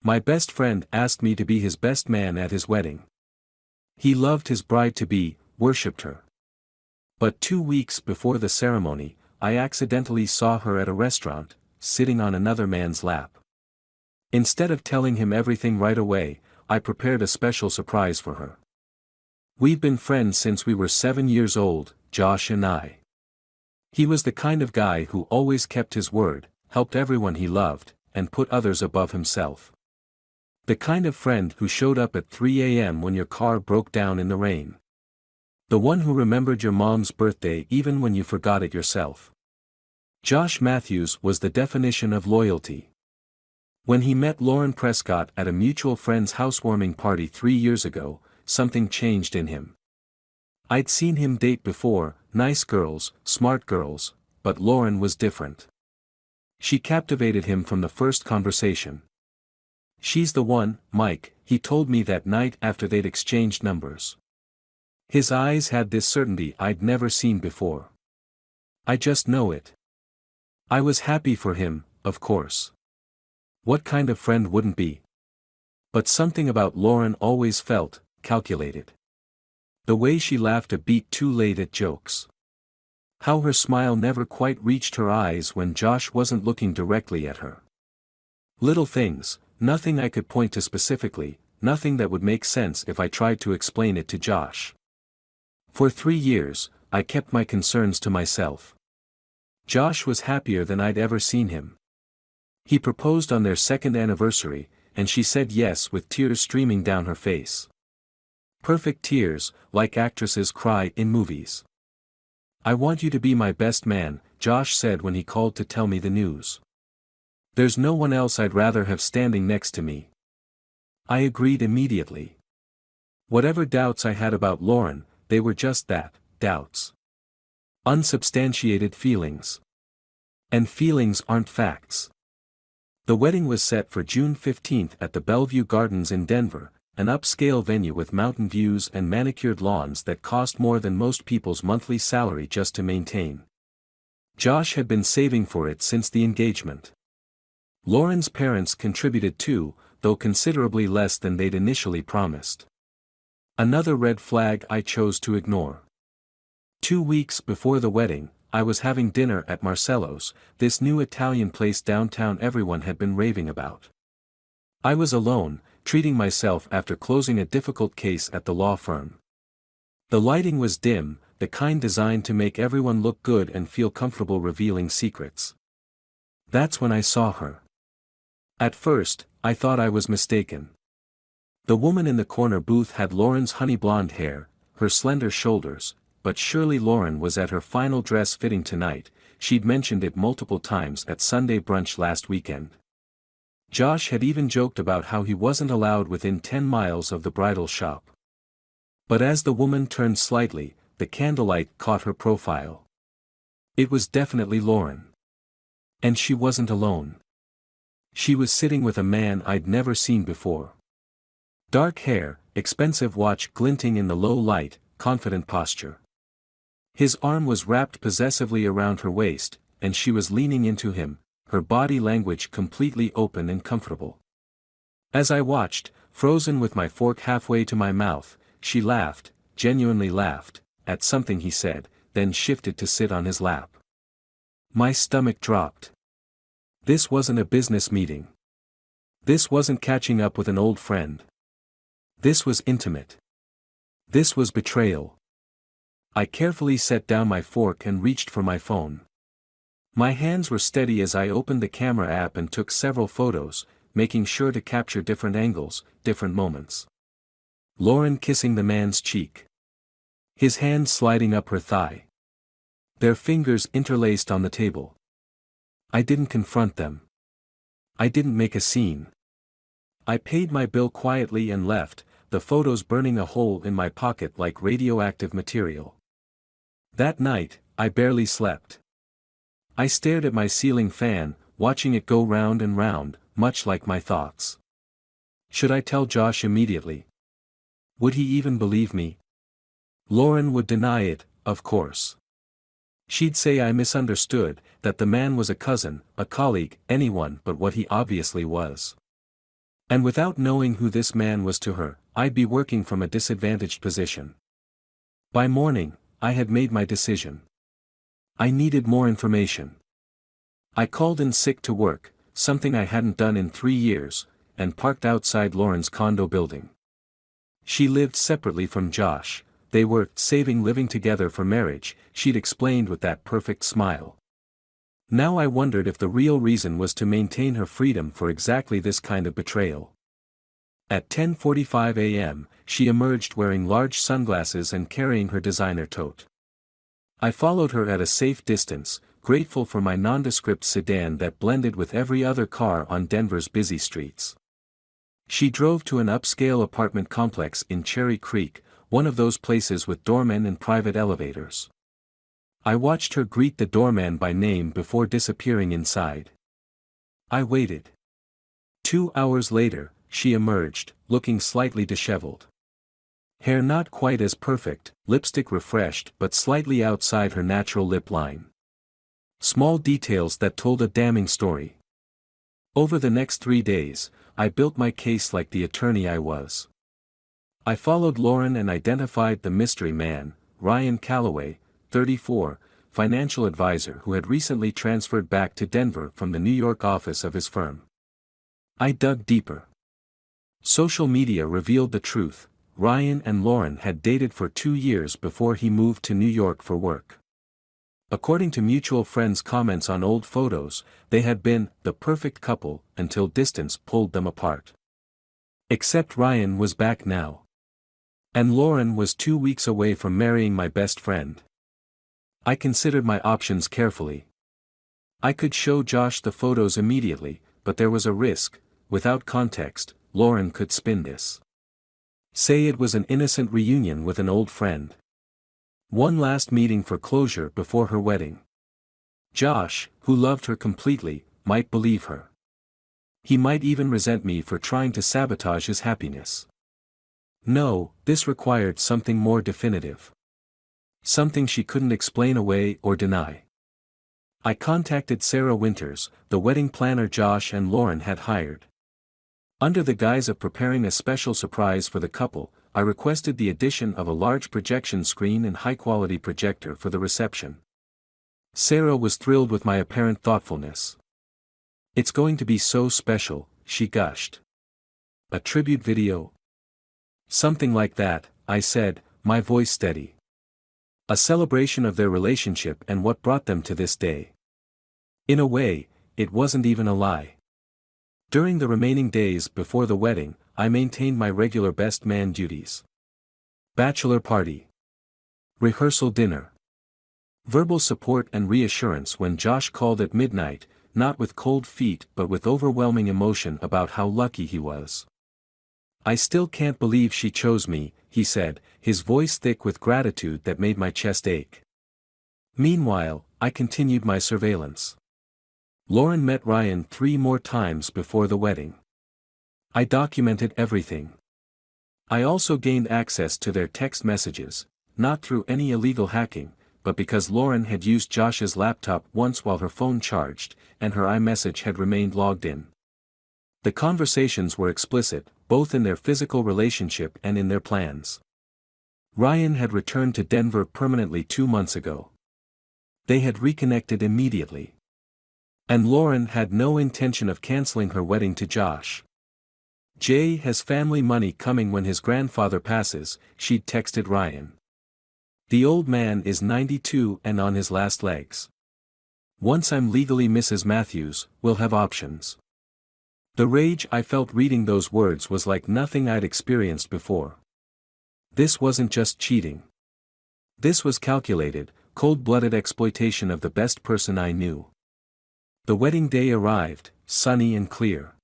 My best friend asked me to be his best man at his wedding. He loved his bride-to-be, worshipped her. But 2 weeks before the ceremony, I accidentally saw her at a restaurant, sitting on another man's lap. Instead of telling him everything right away, I prepared a special surprise for her. We've been friends since we were 7 years old, Josh and I. He was the kind of guy who always kept his word, helped everyone he loved, and put others above himself. The kind of friend who showed up at 3 a.m. when your car broke down in the rain. The one who remembered your mom's birthday even when you forgot it yourself. Josh Matthews was the definition of loyalty. When he met Lauren Prescott at a mutual friend's housewarming party 3 years ago, something changed in him. I'd seen him date before, nice girls, smart girls, but Lauren was different. She captivated him from the first conversation. "She's the one, Mike," he told me that night after they'd exchanged numbers. His eyes had this certainty I'd never seen before. "I just know it." I was happy for him, of course. What kind of friend wouldn't be? But something about Lauren always felt calculated. The way she laughed a beat too late at jokes. How her smile never quite reached her eyes when Josh wasn't looking directly at her. Little things, nothing I could point to specifically, nothing that would make sense if I tried to explain it to Josh. For 3 years, I kept my concerns to myself. Josh was happier than I'd ever seen him. He proposed on their 2nd anniversary, and she said yes with tears streaming down her face. Perfect tears, like actresses cry in movies. "I want you to be my best man," Josh said when he called to tell me the news. "There's no one else I'd rather have standing next to me." I agreed immediately. Whatever doubts I had about Lauren, they were just that, doubts. Unsubstantiated feelings. And feelings aren't facts. The wedding was set for June 15 at the Bellevue Gardens in Denver, an upscale venue with mountain views and manicured lawns that cost more than most people's monthly salary just to maintain. Josh had been saving for it since the engagement. Lauren's parents contributed too, though considerably less than they'd initially promised. Another red flag I chose to ignore. 2 weeks before the wedding, I was having dinner at Marcello's, this new Italian place downtown everyone had been raving about. I was alone, treating myself after closing a difficult case at the law firm. The lighting was dim, the kind designed to make everyone look good and feel comfortable revealing secrets. That's when I saw her. At first, I thought I was mistaken. The woman in the corner booth had Lauren's honey blonde hair, her slender shoulders, but surely Lauren was at her final dress fitting tonight. She'd mentioned it multiple times at Sunday brunch last weekend. Josh had even joked about how he wasn't allowed within 10 miles of the bridal shop. But as the woman turned slightly, the candlelight caught her profile. It was definitely Lauren. And she wasn't alone. She was sitting with a man I'd never seen before. Dark hair, expensive watch glinting in the low light, confident posture. His arm was wrapped possessively around her waist, and she was leaning into him, her body language completely open and comfortable. As I watched, frozen with my fork halfway to my mouth, she laughed, genuinely laughed, at something he said, then shifted to sit on his lap. My stomach dropped. This wasn't a business meeting. This wasn't catching up with an old friend. This was intimate. This was betrayal. I carefully set down my fork and reached for my phone. My hands were steady as I opened the camera app and took several photos, making sure to capture different angles, different moments. Lauren kissing the man's cheek. His hand sliding up her thigh. Their fingers interlaced on the table. I didn't confront them. I didn't make a scene. I paid my bill quietly and left, the photos burning a hole in my pocket like radioactive material. That night, I barely slept. I stared at my ceiling fan, watching it go round and round, much like my thoughts. Should I tell Josh immediately? Would he even believe me? Lauren would deny it, of course. She'd say I misunderstood, that the man was a cousin, a colleague, anyone but what he obviously was. And without knowing who this man was to her, I'd be working from a disadvantaged position. By morning, I had made my decision. I needed more information. I called in sick to work, something I hadn't done in 3 years, and parked outside Lauren's condo building. She lived separately from Josh. They were saving living together for marriage, she'd explained with that perfect smile. Now I wondered if the real reason was to maintain her freedom for exactly this kind of betrayal. At 10:45 a.m., she emerged wearing large sunglasses and carrying her designer tote. I followed her at a safe distance, grateful for my nondescript sedan that blended with every other car on Denver's busy streets. She drove to an upscale apartment complex in Cherry Creek, one of those places with doormen and private elevators. I watched her greet the doorman by name before disappearing inside. I waited. 2 hours later, she emerged, looking slightly disheveled. Hair not quite as perfect, lipstick refreshed but slightly outside her natural lip line. Small details that told a damning story. Over the next 3 days, I built my case like the attorney I was. I followed Lauren and identified the mystery man, Ryan Calloway, 34, financial advisor who had recently transferred back to Denver from the New York office of his firm. I dug deeper. Social media revealed the truth. Ryan and Lauren had dated for 2 years before he moved to New York for work. According to mutual friends' comments on old photos, they had been the perfect couple until distance pulled them apart. Except Ryan was back now. And Lauren was 2 weeks away from marrying my best friend. I considered my options carefully. I could show Josh the photos immediately, but there was a risk. Without context, Lauren could spin this. Say it was an innocent reunion with an old friend. One last meeting for closure before her wedding. Josh, who loved her completely, might believe her. He might even resent me for trying to sabotage his happiness. No, this required something more definitive. Something she couldn't explain away or deny. I contacted Sarah Winters, the wedding planner Josh and Lauren had hired. Under the guise of preparing a special surprise for the couple, I requested the addition of a large projection screen and high-quality projector for the reception. Sarah was thrilled with my apparent thoughtfulness. "It's going to be so special," she gushed. "A tribute video?" "Something like that," I said, my voice steady. "A celebration of their relationship and what brought them to this day." In a way, it wasn't even a lie. During the remaining days before the wedding, I maintained my regular best man duties. Bachelor party. Rehearsal dinner. Verbal support and reassurance when Josh called at midnight, not with cold feet but with overwhelming emotion about how lucky he was. "I still can't believe she chose me," he said, his voice thick with gratitude that made my chest ache. Meanwhile, I continued my surveillance. Lauren met Ryan 3 more times before the wedding. I documented everything. I also gained access to their text messages, not through any illegal hacking, but because Lauren had used Josh's laptop once while her phone charged, and her iMessage had remained logged in. The conversations were explicit, both in their physical relationship and in their plans. Ryan had returned to Denver permanently 2 months ago. They had reconnected immediately. And Lauren had no intention of canceling her wedding to Josh. "Jay has family money coming when his grandfather passes," she'd texted Ryan. "The old man is 92 and on his last legs. Once I'm legally Mrs. Matthews, we'll have options." The rage I felt reading those words was like nothing I'd experienced before. This wasn't just cheating. This was calculated, cold-blooded exploitation of the best person I knew. The wedding day arrived, sunny and clear.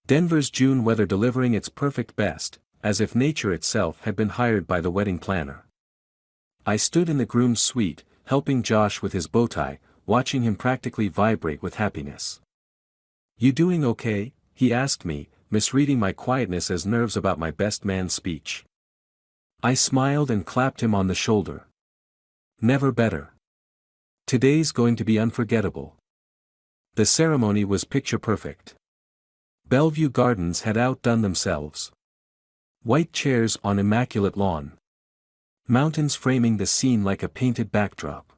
Denver's June weather delivering its perfect best, as if nature itself had been hired by the wedding planner. I stood in the groom's suite, helping Josh with his bow tie, watching him practically vibrate with happiness. "You doing okay?" he asked me, misreading my quietness as nerves about my best man's speech. I smiled and clapped him on the shoulder. "Never better. Today's going to be unforgettable." The ceremony was picture perfect. Bellevue Gardens had outdone themselves. White chairs on immaculate lawn. Mountains framing the scene like a painted backdrop.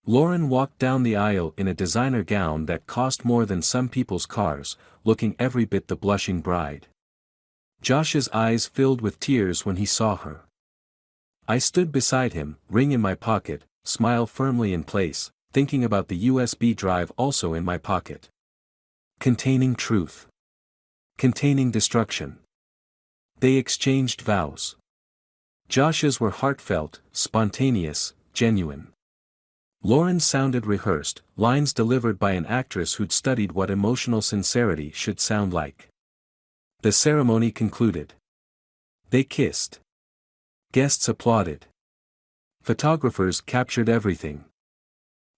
Lauren walked down the aisle in a designer gown that cost more than some people's cars, looking every bit the blushing bride. Josh's eyes filled with tears when he saw her. I stood beside him, ring in my pocket, smile firmly in place, thinking about the USB drive also in my pocket. Containing truth. Containing destruction. They exchanged vows. Josh's were heartfelt, spontaneous, genuine. Lauren's sounded rehearsed, lines delivered by an actress who'd studied what emotional sincerity should sound like. The ceremony concluded. They kissed. Guests applauded. Photographers captured everything.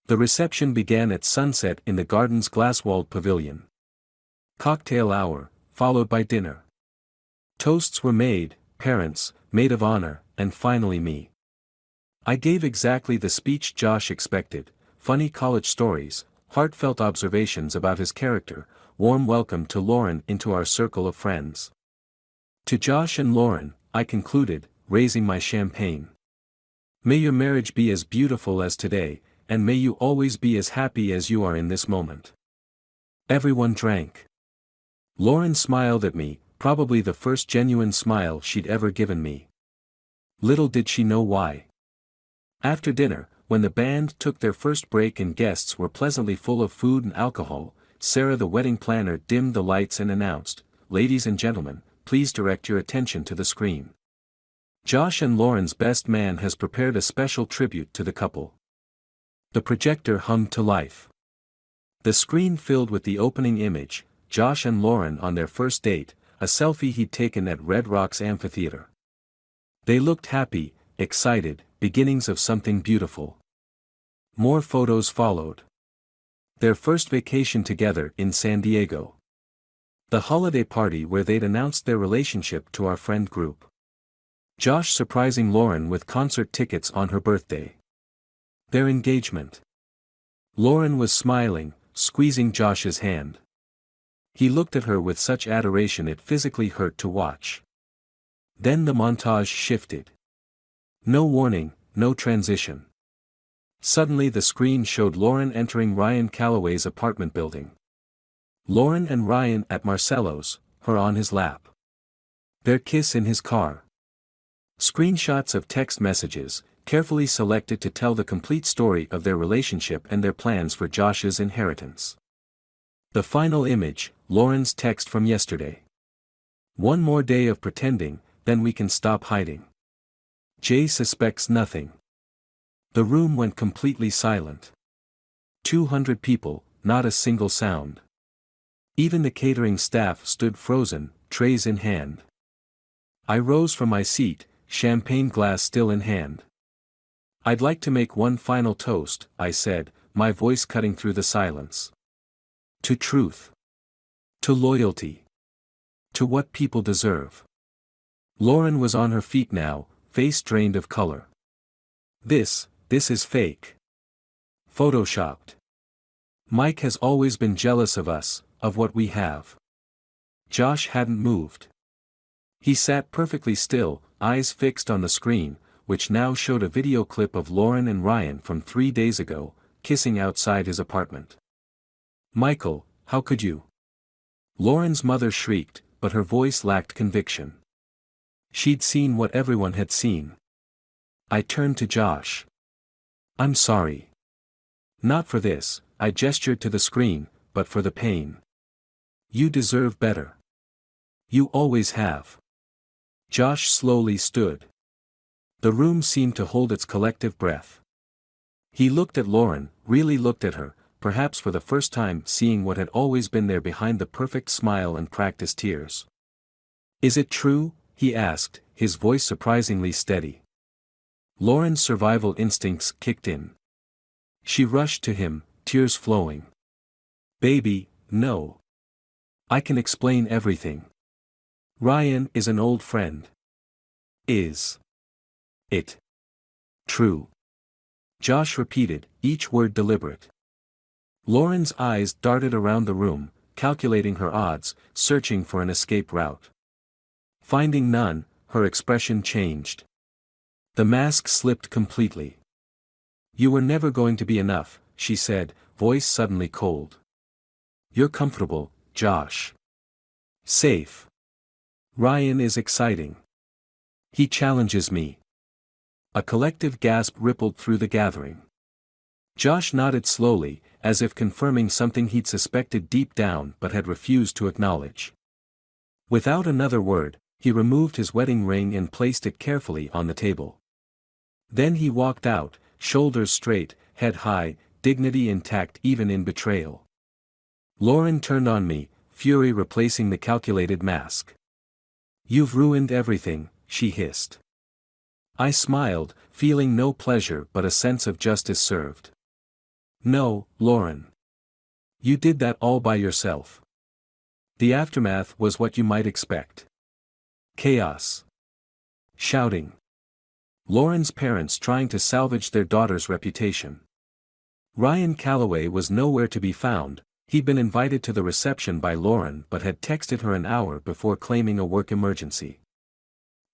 The reception began at sunset in the garden's glass-walled pavilion. Cocktail hour, followed by dinner. Toasts were made, parents, maid of honor, and finally me. I gave exactly the speech Josh expected, funny college stories, heartfelt observations about his character, warm welcome to Lauren into our circle of friends. To Josh and Lauren, I concluded, raising my champagne. May your marriage be as beautiful as today, and may you always be as happy as you are in this moment. Everyone drank. Lauren smiled at me, probably the first genuine smile she'd ever given me. Little did she know why. After dinner, when the band took their first break and guests were pleasantly full of food and alcohol, Sarah the wedding planner dimmed the lights and announced, "Ladies and gentlemen, please direct your attention to the screen. Josh and Lauren's best man has prepared a special tribute to the couple." The projector hummed to life. The screen filled with the opening image, Josh and Lauren on their first date, a selfie he'd taken at Red Rocks Amphitheater. They looked happy, excited, beginnings of something beautiful. More photos followed. Their first vacation together in San Diego. The holiday party where they'd announced their relationship to our friend group. Josh surprising Lauren with concert tickets on her birthday. Their engagement. Lauren was smiling, squeezing Josh's hand. He looked at her with such adoration it physically hurt to watch. Then the montage shifted. No warning, no transition. Suddenly the screen showed Lauren entering Ryan Calloway's apartment building. Lauren and Ryan at Marcello's, her on his lap. Their kiss in his car. Screenshots of text messages, carefully selected to tell the complete story of their relationship and their plans for Josh's inheritance. The final image, Lauren's text from yesterday. "One more day of pretending, then we can stop hiding. Jay suspects nothing." The room went completely silent. 200 people, not a single sound. Even the catering staff stood frozen, trays in hand. I rose from my seat, champagne glass still in hand. "I'd like to make one final toast," I said, my voice cutting through the silence. "To truth. To loyalty. To what people deserve." Lauren was on her feet now, face drained of color. This is fake. Photoshopped. Mike has always been jealous of us, of what we have." Josh hadn't moved. He sat perfectly still, eyes fixed on the screen, which now showed a video clip of Lauren and Ryan from 3 days ago, kissing outside his apartment. "Michael, how could you?" Lauren's mother shrieked, but her voice lacked conviction. She'd seen what everyone had seen. I turned to Josh. "I'm sorry. Not for this," I gestured to the screen, "but for the pain. You deserve better. You always have." Josh slowly stood. The room seemed to hold its collective breath. He looked at Lauren, really looked at her, perhaps for the first time seeing what had always been there behind the perfect smile and practiced tears. "Is it true?" he asked, his voice surprisingly steady. Lauren's survival instincts kicked in. She rushed to him, tears flowing. "Baby, no. I can explain everything. Ryan is an old friend." "Is it true?" Josh repeated, each word deliberate. Lauren's eyes darted around the room, calculating her odds, searching for an escape route. Finding none, her expression changed. The mask slipped completely. "You were never going to be enough," she said, voice suddenly cold. "You're comfortable, Josh. Safe. Ryan is exciting. He challenges me." A collective gasp rippled through the gathering. Josh nodded slowly, as if confirming something he'd suspected deep down but had refused to acknowledge. Without another word, he removed his wedding ring and placed it carefully on the table. Then he walked out, shoulders straight, head high, dignity intact even in betrayal. Lauren turned on me, fury replacing the calculated mask. "You've ruined everything," she hissed. I smiled, feeling no pleasure but a sense of justice served. "No, Lauren. You did that all by yourself. The aftermath was what you might expect. Chaos. Shouting. Lauren's parents trying to salvage their daughter's reputation. Ryan Calloway was nowhere to be found. He'd been invited to the reception by Lauren but had texted her an hour before claiming a work emergency.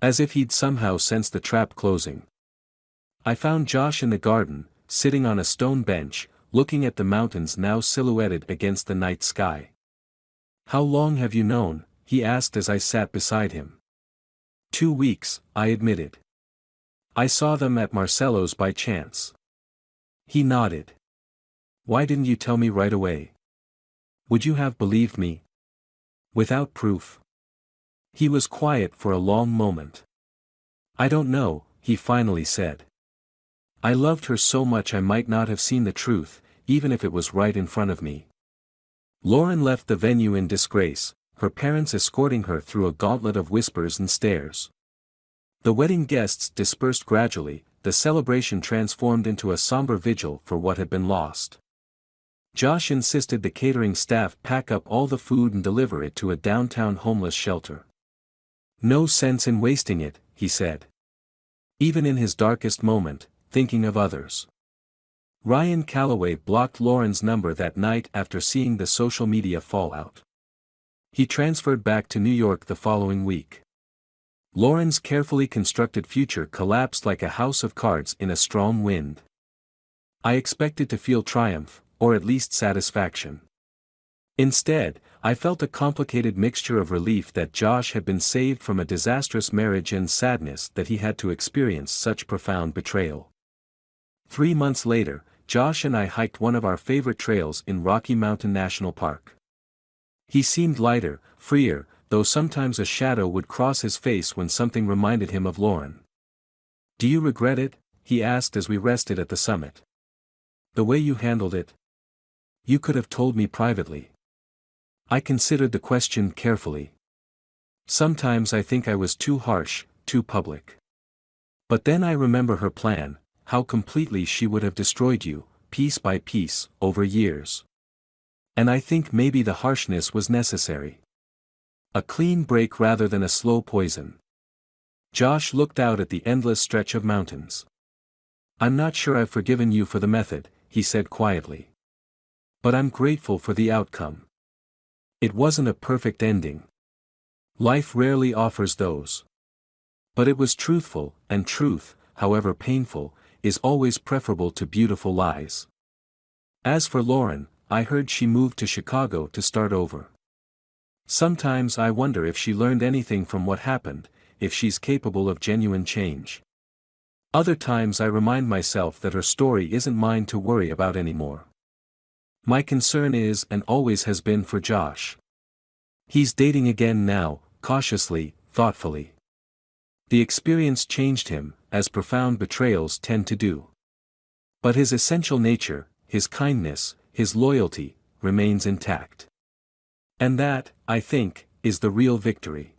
As if he'd somehow sensed the trap closing. I found Josh in the garden, sitting on a stone bench, looking at the mountains now silhouetted against the night sky. "How long have you known?" he asked as I sat beside him. 2 weeks, I admitted. "I saw them at Marcello's by chance." He nodded. "Why didn't you tell me right away? Would you have believed me? Without proof?" He was quiet for a long moment. "I don't know," he finally said. "I loved her so much I might not have seen the truth, even if it was right in front of me." Lauren left the venue in disgrace, her parents escorting her through a gauntlet of whispers and stares. The wedding guests dispersed gradually, the celebration transformed into a somber vigil for what had been lost. Josh insisted the catering staff pack up all the food and deliver it to a downtown homeless shelter. "No sense in wasting it," he said. Even in his darkest moment, thinking of others. Ryan Calloway blocked Lauren's number that night after seeing the social media fallout. He transferred back to New York the following week. Lauren's carefully constructed future collapsed like a house of cards in a strong wind. I expected to feel triumph, or at least satisfaction. Instead, I felt a complicated mixture of relief that Josh had been saved from a disastrous marriage and sadness that he had to experience such profound betrayal. 3 months later, Josh and I hiked one of our favorite trails in Rocky Mountain National Park. He seemed lighter, freer, though sometimes a shadow would cross his face when something reminded him of Lauren. "Do you regret it?" he asked as we rested at the summit. "The way you handled it? You could have told me privately." I considered the question carefully. Sometimes I think I was too harsh, too public. But then I remember her plan, how completely she would have destroyed you, piece by piece, over years. And I think maybe the harshness was necessary. A clean break rather than a slow poison. Josh looked out at the endless stretch of mountains. "I'm not sure I've forgiven you for the method," he said quietly. "But I'm grateful for the outcome. It wasn't a perfect ending. Life rarely offers those. But it was truthful, and truth, however painful, is always preferable to beautiful lies." As for Lauren, I heard she moved to Chicago to start over. Sometimes I wonder if she learned anything from what happened, if she's capable of genuine change. Other times I remind myself that her story isn't mine to worry about anymore. My concern is and always has been for Josh. He's dating again now, cautiously, thoughtfully. The experience changed him, as profound betrayals tend to do. But his essential nature, his kindness, his loyalty, remains intact. And that, I think, is the real victory.